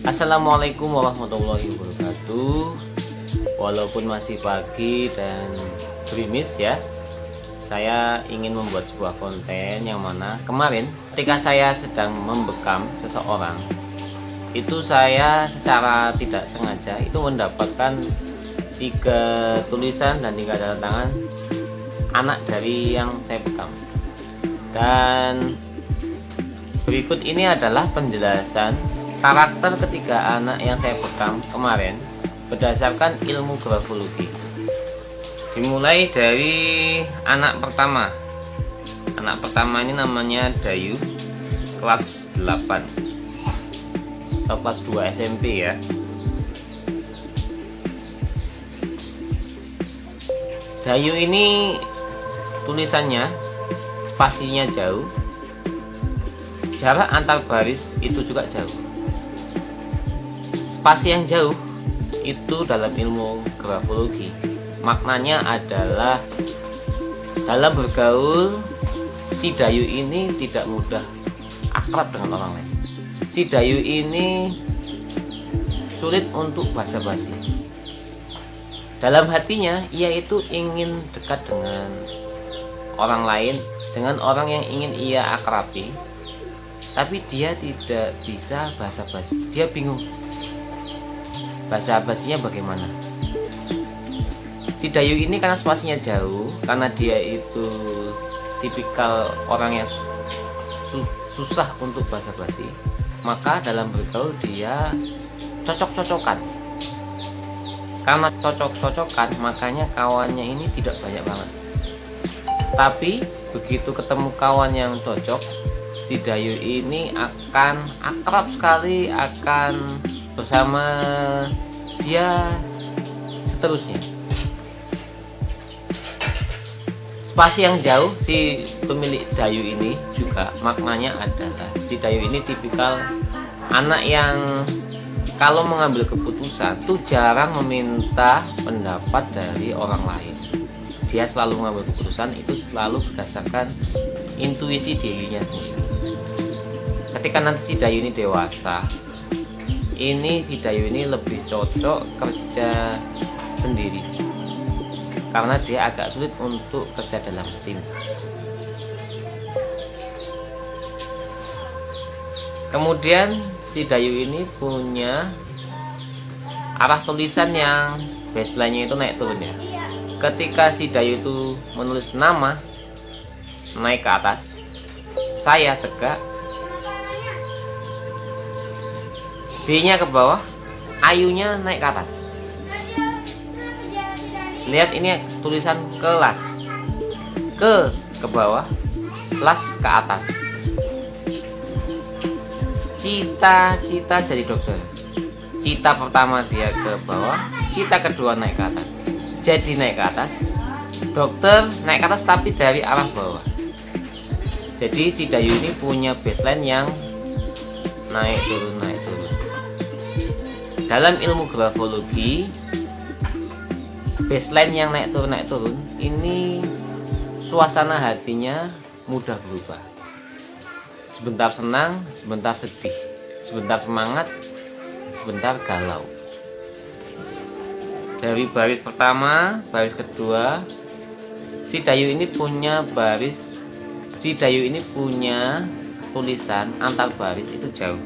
Assalamualaikum warahmatullahi wabarakatuh. Walaupun masih pagi dan gerimis ya, saya ingin membuat sebuah konten yang mana kemarin ketika saya sedang membekam seseorang, itu saya secara tidak sengaja itu mendapatkan 3 tulisan dan 3 tanda tangan anak dari yang saya bekam. Dan berikut ini adalah penjelasan karakter ketiga anak yang saya bekam kemarin berdasarkan ilmu grafologi. Dimulai dari anak pertama. Anak pertama ini namanya Dayu, kelas 8 atau kelas 2 SMP ya. Dayu ini tulisannya spasinya jauh, jarak antar baris itu juga jauh. Spasi yang jauh itu dalam ilmu grafologi maknanya adalah dalam bergaul si Dayu ini tidak mudah akrab dengan orang lain. Si Dayu ini sulit untuk basa-basi. Dalam hatinya ia itu ingin dekat dengan orang lain, dengan orang yang ingin ia akrabi, tapi dia tidak bisa basa-basi. Dia bingung basa-basinya bagaimana. Si Dayu ini karena spasinya jauh, karena dia itu tipikal orang yang susah untuk basa-basi, maka dalam bergaul dia cocok-cocokan. Karena cocok-cocokan, makanya kawannya ini tidak banyak banget. Tapi begitu ketemu kawan yang cocok, si Dayu ini akan akrab sekali, akan bersama dia seterusnya. Spasi yang jauh, si pemilik Dayu ini juga maknanya adalah si Dayu ini tipikal anak yang kalau mengambil keputusan tuh jarang meminta pendapat dari orang lain. Dia selalu mengambil keputusan itu selalu berdasarkan intuisi dirinya sendiri. Ketika nanti si Dayu ini dewasa, ini si Dayu ini lebih cocok kerja sendiri karena dia agak sulit untuk kerja dalam tim. Kemudian si Dayu ini punya arah tulisan yang baseline-nya itu naik turun ya. Ketika si Dayu itu menulis nama naik ke atas, saya tegak, B-nya ke bawah, ayunya naik ke atas. Lihat ini tulisan kelas, ke bawah, kelas ke atas. Cita-cita jadi dokter. Cita pertama dia ke bawah, cita kedua naik ke atas. Jadi naik ke atas, dokter naik ke atas tapi dari arah bawah. Jadi si Dayu ini punya baseline yang naik turun. Dalam ilmu grafologi, baseline yang naik turun ini suasana hatinya mudah berubah. Sebentar senang, sebentar sedih, sebentar semangat, sebentar galau. Dari baris pertama, baris kedua, si Dayu ini punya tulisan antar baris itu jauh.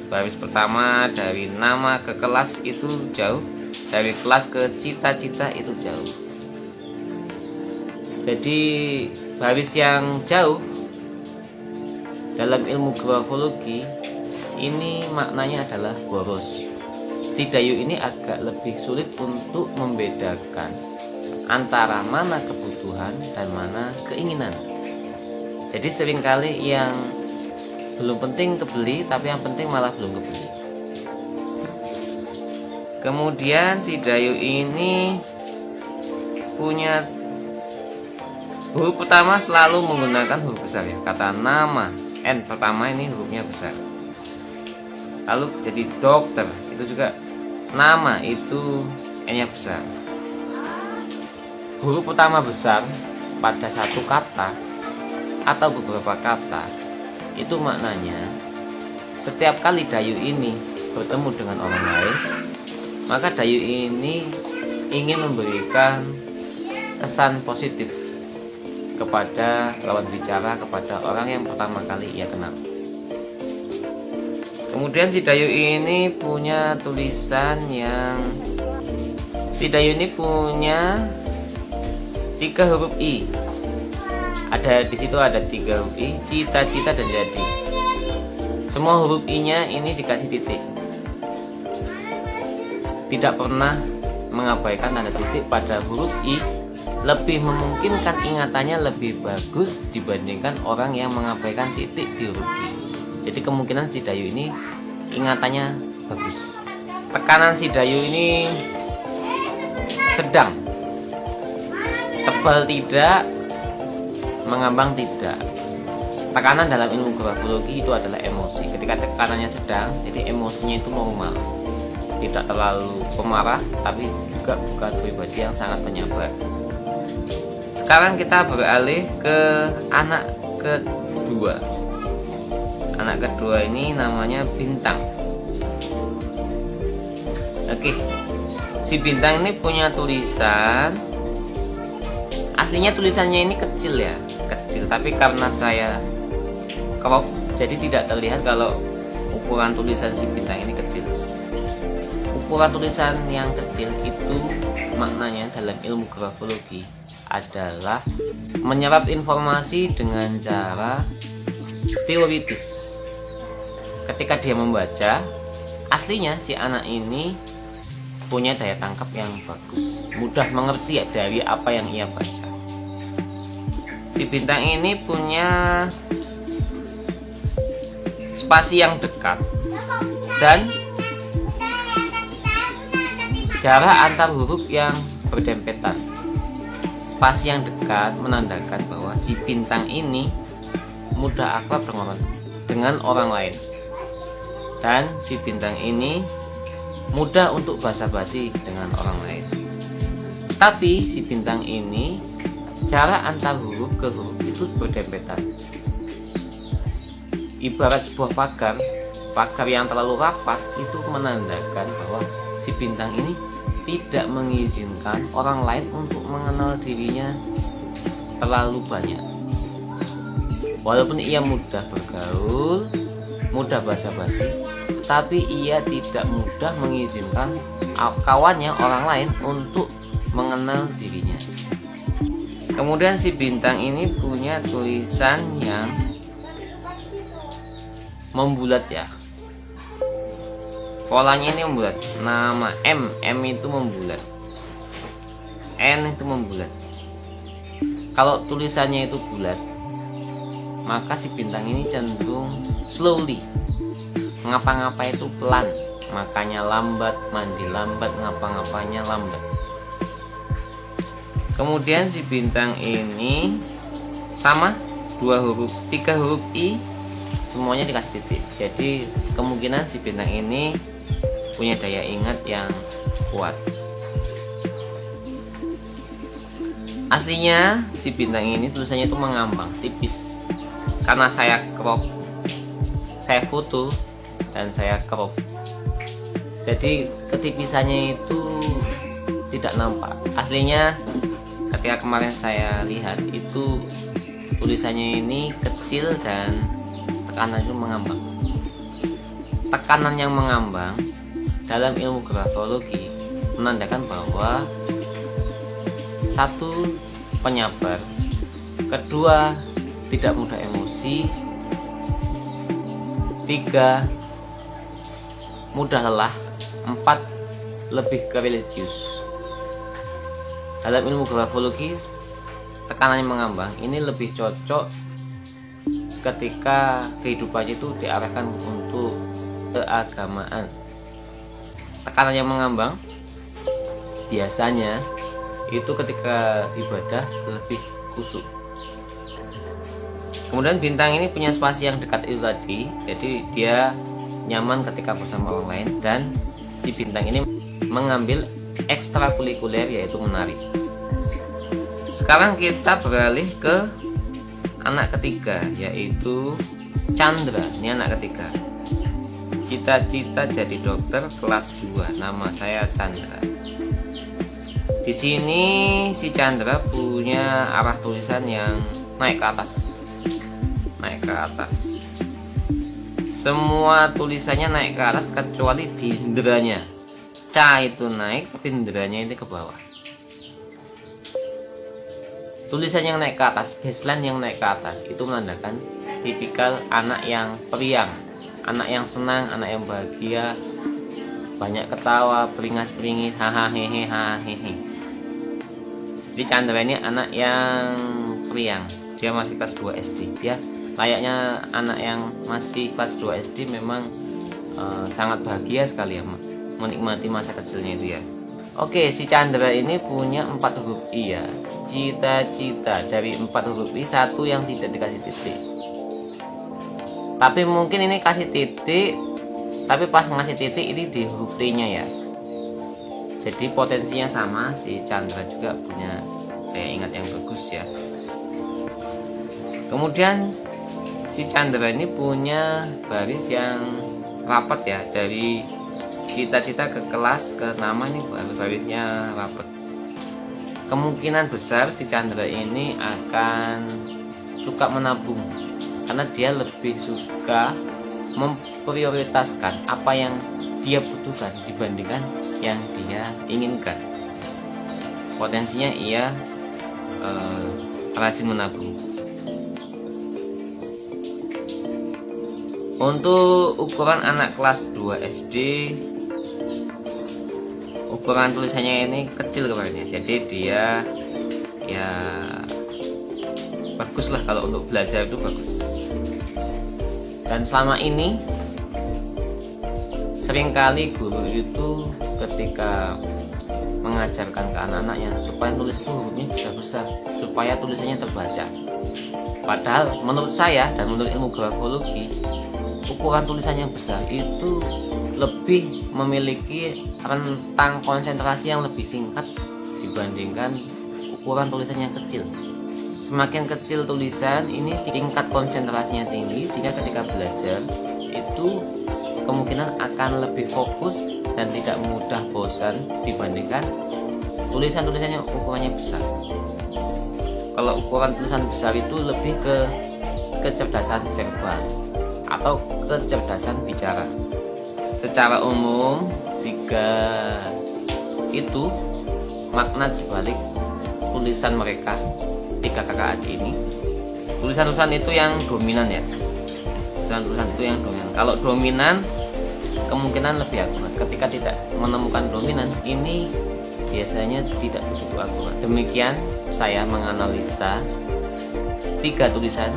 Baris pertama dari nama ke kelas itu jauh, dari kelas ke cita-cita itu jauh. Jadi baris yang jauh dalam ilmu grafologi ini maknanya adalah boros. Si Dayu ini agak lebih sulit untuk membedakan antara mana kebutuhan dan mana keinginan. Jadi seringkali yang belum penting kebeli, tapi yang penting malah belum kebeli. Kemudian si Dayu ini punya huruf pertama selalu menggunakan huruf besar ya. Kata nama N pertama ini hurufnya besar. Lalu jadi dokter itu juga nama itu N-nya besar. Huruf pertama besar pada satu kata atau beberapa kata itu maknanya setiap kali Dayu ini bertemu dengan orang lain, maka Dayu ini ingin memberikan kesan positif kepada lawan bicara, kepada orang yang pertama kali ia kenal. Kemudian si Dayu ini punya tulisan yang si Dayu ini punya 3 huruf I. Ada di situ ada 3 huruf I, cita-cita dan jadi. Semua huruf I-nya ini dikasih titik. Tidak pernah mengabaikan tanda titik pada huruf I, lebih memungkinkan ingatannya lebih bagus dibandingkan orang yang mengabaikan titik di huruf I. Jadi kemungkinan si Dayu ini ingatannya bagus. Tekanan si Dayu ini sedang, tebal tidak, mengambang tidak. Tekanan dalam ilmu grafologi itu adalah emosi. Ketika tekanannya sedang, jadi emosinya itu normal, tidak terlalu pemarah, tapi juga bukan pribadi yang sangat penyabar. Sekarang kita beralih ke anak kedua. Anak kedua ini namanya Bintang. Oke, si Bintang ini punya tulisan. Aslinya tulisannya ini kecil ya, kecil. Tapi karena saya crop, jadi tidak terlihat kalau ukuran tulisan si Bintang ini kecil. Ukuran tulisan yang kecil itu maknanya dalam ilmu grafologi adalah menyerap informasi dengan cara teoritis. Ketika dia membaca, aslinya si anak ini punya daya tangkap yang bagus, mudah mengerti dari apa yang ia baca. Si Bintang ini punya spasi yang dekat dan jarak antar huruf yang berdempetan. Spasi yang dekat menandakan bahwa si Bintang ini mudah akrab dengan orang lain, dan si Bintang ini mudah untuk basa-basi dengan orang lain. Tapi si Bintang ini jarak antar huruf ke huruf itu berdempetan. Ibarat sebuah pagar yang terlalu rapat itu menandakan bahwa si Bintang ini tidak mengizinkan orang lain untuk mengenal dirinya terlalu banyak. Walaupun ia mudah bergaul, mudah basa-basi, tapi ia tidak mudah mengizinkan kawannya orang lain untuk mengenal dirinya. Kemudian si Bintang ini punya tulisan yang membulat ya. Polanya ini membulat. Nama M itu membulat, N itu membulat. Kalau tulisannya itu bulat, maka si Bintang ini cenderung slowly, ngapa-ngapa itu pelan, makanya lambat, mandi lambat, ngapa-ngapanya lambat. Kemudian si Bintang ini sama 3 huruf I, semuanya dikasih titik. Jadi kemungkinan si Bintang ini punya daya ingat yang kuat. Aslinya si Bintang ini tulisannya itu mengambang tipis. Karena saya crop, saya foto dan saya crop, jadi ketipisannya itu tidak nampak. Aslinya ketika kemarin saya lihat itu tulisannya ini kecil dan tekanan itu mengambang. Tekanan yang mengambang dalam ilmu grafologi menandakan bahwa 1, penyabar, 2, tidak mudah emosi, 3, mudah lelah, 4, lebih ke religius. Dalam ilmu grafologi, tekanannya mengambang ini lebih cocok ketika kehidupannya itu diarahkan untuk keagamaan. Tekanan yang mengambang biasanya itu ketika ibadah lebih khusyuk. Kemudian Bintang ini punya spasi yang dekat itu tadi, jadi dia nyaman ketika bersama orang lain, dan si Bintang ini mengambil ekstrakurikuler yaitu menari. Sekarang kita beralih ke anak ketiga, yaitu Chandra. Ini anak ketiga. cita-cita jadi dokter kelas 2. Nama saya Chandra. Di sini si Chandra punya arah tulisan yang naik ke atas. Naik ke atas. Semua tulisannya naik ke atas kecuali dinderanya. Ca itu naik, dinderanya itu ke bawah. Tulisan yang naik ke atas, baseline yang naik ke atas, itu menandakan tipikal anak yang periang, anak yang senang, anak yang bahagia, banyak ketawa, beringas-beringis, hahaha hehe hahaha. Jadi Chandra ini anak yang periang. Dia masih kelas 2 SD. Dia layaknya anak yang masih kelas 2 SD memang sangat bahagia sekali ya, menikmati masa kecilnya itu ya. Oke, si Chandra ini punya 4 huruf I ya. Cita-cita, dari 4 huruf I, satu yang tidak dikasih titik. Tapi mungkin ini kasih titik, tapi pas ngasih titik ini di huruf T-nya ya. Jadi potensinya sama, si Chandra juga punya daya ingat yang bagus ya. Kemudian si Chandra ini punya baris yang rapat ya, dari cita-cita ke kelas ke nama ini barisnya rapat. Kemungkinan besar si Chandra ini akan suka menabung, karena dia lebih suka memprioritaskan apa yang dia butuhkan dibandingkan yang dia inginkan. Potensinya ia rajin menabung. Untuk ukuran anak kelas 2 SD, ukuran tulisannya ini kecil kemarinnya, jadi dia ya bagus lah, kalau untuk belajar itu bagus. Dan selama ini seringkali guru itu ketika mengajarkan ke anak-anaknya supaya tulis itu hurufnya bisa besar, supaya tulisannya terbaca. Padahal menurut saya dan menurut ilmu grafologi, ukuran tulisan yang besar itu lebih memiliki rentang konsentrasi yang lebih singkat dibandingkan ukuran tulisan yang kecil. Semakin kecil tulisan ini, tingkat konsentrasinya tinggi, sehingga ketika belajar itu kemungkinan akan lebih fokus dan tidak mudah bosan dibandingkan tulisan-tulisan yang ukurannya besar. Kalau ukuran tulisan besar itu lebih ke kecerdasan verbal atau kecerdasan bicara. Secara umum, tiga itu makna dibalik tulisan mereka, 3 kakak adik ini. Tulisan-tulisan itu yang dominan ya. Tulisan-tulisan itu yang dominan. Kalau dominan kemungkinan lebih akurat. Ketika tidak menemukan dominan, ini biasanya tidak begitu akurat. Demikian saya menganalisa 3 tulisan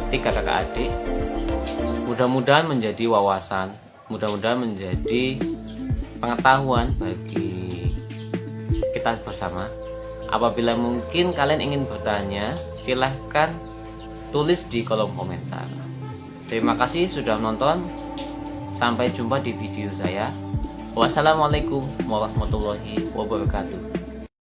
3 kakak adik. Mudah-mudahan menjadi wawasan, mudah-mudahan menjadi pengetahuan bagi kita bersama. Apabila mungkin kalian ingin bertanya, silahkan tulis di kolom komentar. Terima kasih sudah menonton. Sampai jumpa di video saya. Wassalamualaikum warahmatullahi wabarakatuh.